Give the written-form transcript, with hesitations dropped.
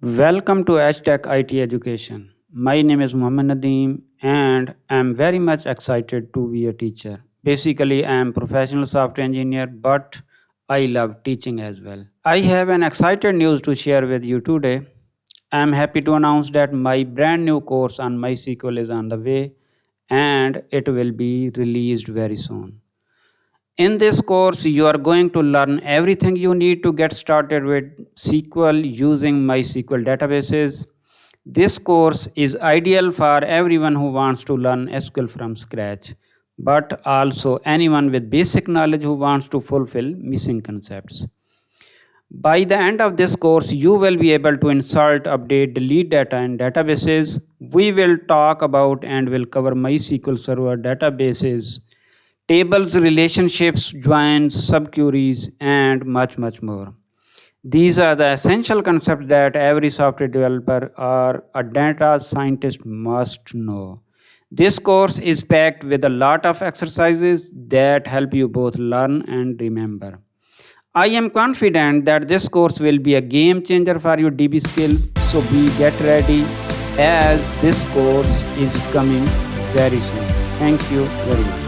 Welcome to HTech IT Education. My name is Mohammed Nadeem and I'm very much excited to be a teacher. Basically, I am professional software engineer, but I love teaching as well. I have an excited news to share with you today. I'm happy to announce that my brand new course on MySQL is on the way and it will be released very soon. In this course, you are going to learn everything you need to get started with SQL using MySQL databases. This course is ideal for everyone who wants to learn SQL from scratch, but also anyone with basic knowledge who wants to fulfill missing concepts. By the end of this course, you will be able to insert, update, delete data in databases. We will talk about and will cover MySQL Server databases, tables, relationships, joins, subqueries, and much more. These are the essential concepts that every software developer or a data scientist must know. This course is packed with a lot of exercises that help you both learn and remember. I am confident that this course will be a game changer for your DB skills, so get ready as this course is coming very soon. Thank you very much.